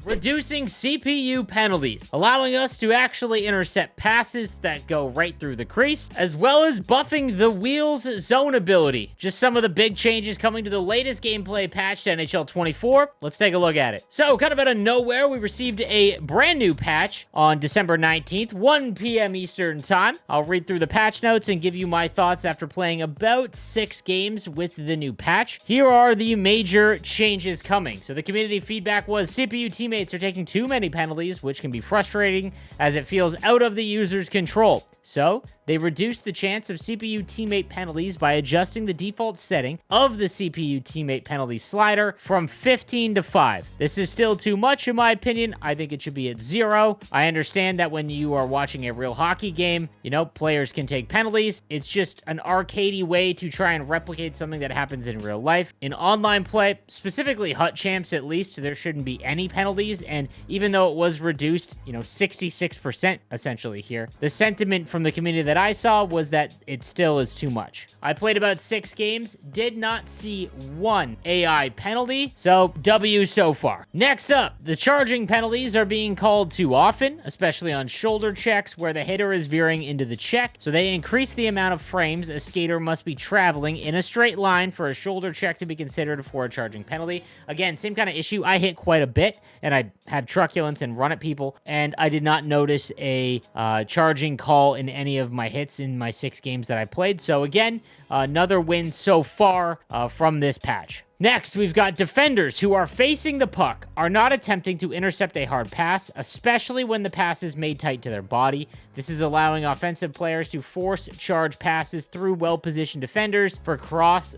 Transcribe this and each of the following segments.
reducing CPU penalties, allowing us to actually intercept passes that go right through the crease, as well as buffing the wheel's zone ability. Just some of the big changes coming to the latest gameplay patch to NHL 24. Let's take a look at it. So, kind of out of nowhere, we received a brand new patch on December 19th, 1 p.m. Eastern Time. I'll read through the patch notes and give you my thoughts after playing about 6 games with the new patch. Here are the major changes coming. So the community feedback was CPU teammates are taking too many penalties, which can be frustrating as it feels out of the user's control. So, they reduced the chance of CPU teammate penalties by adjusting the default setting of the CPU teammate penalty slider from 15 to 5. This is still too much in my opinion. I think it should be at 0. I understand that when you are watching a real hockey game, players can take penalties. It's just an arcadey way to try and replicate something that happens in real life. In online play, specifically Hut Champs at least, there shouldn't be any penalties, and even though it was reduced, 66% essentially here, the sentiment from the community that I saw was that it still is too much. I played about 6 games, did not see 1 AI penalty, so W so far. Next up, the charging penalties are being called too often, especially on shoulder checks where the hitter is veering into the check, so they increase the amount of frames a skater must be traveling in a straight line for a shoulder check to be considered for a charging penalty. Again, same kind of issue. I hit quite a bit, and I have truculence and run at people, and I did not notice a charging call in any of my hits in my 6 games that I played. So again, another win so far from this patch. Next, we've got defenders who are facing the puck are not attempting to intercept a hard pass, especially when the pass is made tight to their body. This is allowing offensive players to force charge passes through well-positioned defenders for close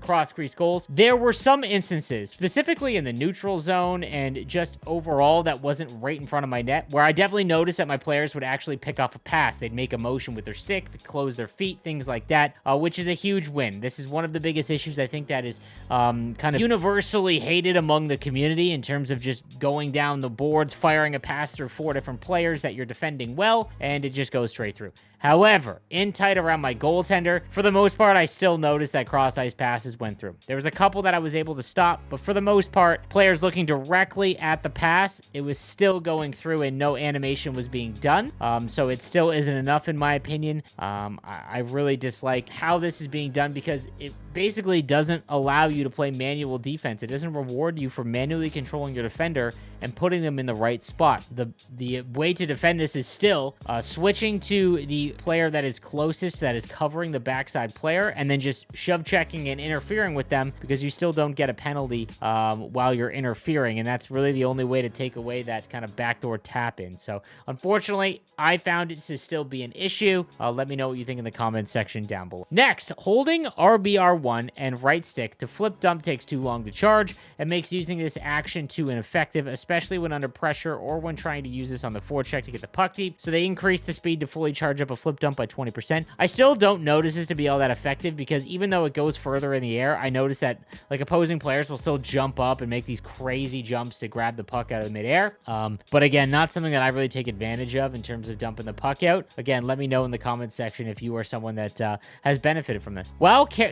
cross-crease goals. There were some instances, specifically in the neutral zone and just overall that wasn't right in front of my net, where I definitely noticed that my players would actually pick off a pass. They'd make a motion with their stick to close their feet, things like that, which is a huge win. This is one of the biggest issues I think that is kind of universally hated among the community in terms of just going down the boards, firing a pass through 4 different players that you're defending well, and it just goes straight through. However, in tight around my goaltender, for the most part, I still noticed that cross-ice passes went through. There was a couple that I was able to stop, but for the most part, players looking directly at the pass, it was still going through and no animation was being done. So it still isn't enough in my opinion. I really dislike how this is being done because it basically doesn't allow you to play manual defense. It doesn't reward you for manually controlling your defender and putting them in the right spot. The way to defend this is still switching to the player that is closest, that is covering the backside player, and then just shove checking and interfering with them because you still don't get a penalty while you're interfering, and that's really the only way to take away that kind of backdoor tap in. So unfortunately, I found it to still be an issue. Let me know what you think in the comments section down below. Next, holding RBR1 and right stick to flip dump takes too long to charge and makes using this action too ineffective, especially when under pressure or when trying to use this on the forecheck to get the puck deep. So they increase the speed to fully charge up a flip dump by 20%. I still don't notice this to be all that effective because even though it goes further in the air, I notice that opposing players will still jump up and make these crazy jumps to grab the puck out of midair. But again, not something that I really take advantage of in terms of dumping the puck out. Again, let me know in the comments section if you are someone that has benefited from this.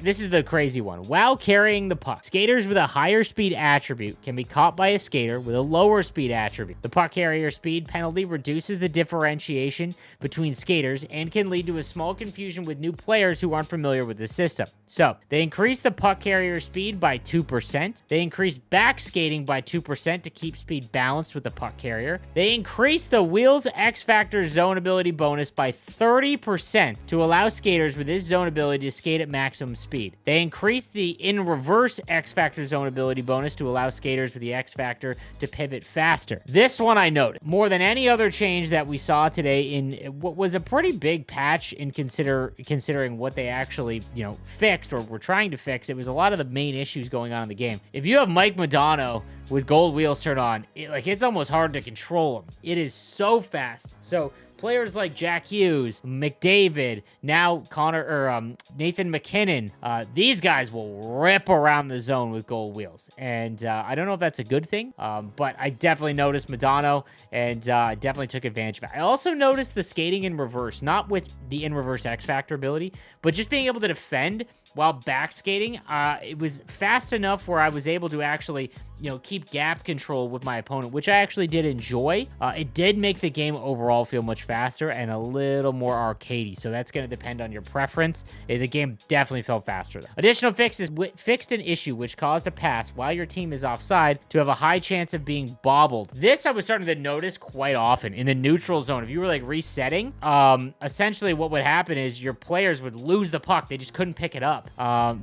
This is the crazy one. While carrying the puck, skaters with a higher speed attribute can be caught by a skater with a lower speed attribute. The puck carrier speed penalty reduces the differentiation between skaters and can lead to a small confusion with new players who aren't familiar with the system. So, they increase the puck carrier speed by 2%. They increase back skating by 2% to keep speed balanced with the puck carrier. They increase the wheels X Factor zone ability bonus by 30% to allow skaters with this zone ability to skate at maximum speed. They increase the in reverse X Factor zone ability bonus to allow skaters with the X Factor to pivot faster. This one I noted more than any other change that we saw today in what was a pretty big patch in considering what they actually, fixed or were trying to fix. It was a lot of the main issues going on in the game. If you have Mike Modano with gold wheels turned on, it's almost hard to control him. It is so fast. So players like Jack Hughes, McDavid, now Nathan McKinnon, these guys will rip around the zone with gold wheels. And I don't know if that's a good thing, but I definitely noticed Modano and definitely took advantage of it. I also noticed the skating in reverse, not with the in reverse X Factor ability, but just being able to defend while backskating. It was fast enough where I was able to actually, keep gap control with my opponent, which I actually did enjoy. It did make the game overall feel much faster and a little more arcadey, so that's going to depend on your preference. The game definitely felt faster, though. Additional fixes fixed an issue which caused a pass while your team is offside to have a high chance of being bobbled. This I was starting to notice quite often in the neutral zone. If you were like resetting, essentially what would happen is your players would lose the puck. They just couldn't pick it up,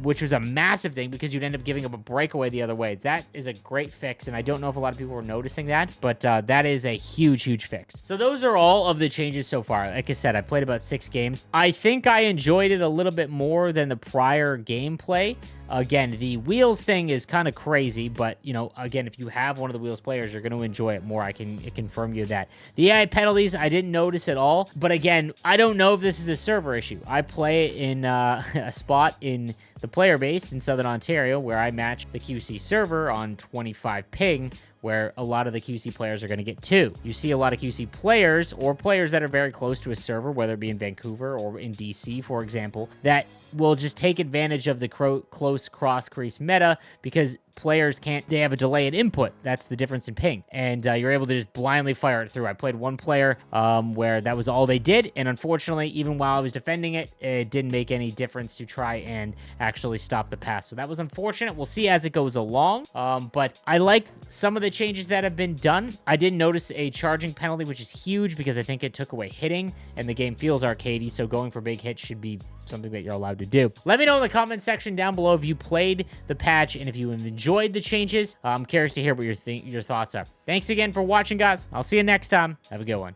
which was a massive thing because you'd end up giving up a breakaway the other way. That is a great fix, and I don't know if a lot of people were noticing that, but that is a huge fix. So those are all of the changes so far. Like I said, I played about 6 games. I think I enjoyed it a little bit more than the prior gameplay. Again, the wheels thing is kind of crazy, but, again, if you have one of the wheels players, you're going to enjoy it more. I can confirm you that. The AI penalties, I didn't notice at all, but again, I don't know if this is a server issue. I play in a spot in the player base in Southern Ontario where I match the QC server on 25 ping, where a lot of the QC players are going to get 2. You see a lot of QC players or players that are very close to a server, whether it be in Vancouver or in DC, for example, that will just take advantage of the close cross-crease meta because players they have a delay in input. That's the difference in ping. And you're able to just blindly fire it through. I played one player where that was all they did. And unfortunately, even while I was defending it, it didn't make any difference to try and actually stop the pass. So that was unfortunate. We'll see as it goes along. But I like some of the changes that have been done. I did notice a charging penalty, which is huge because I think it took away hitting and the game feels arcadey. So going for big hits should be something that you're allowed to do. Let me know in the comment section down below if you played the patch and if you enjoyed the changes. I'm curious to hear what your thoughts are. Thanks again for watching, guys. I'll see you next time. Have a good one.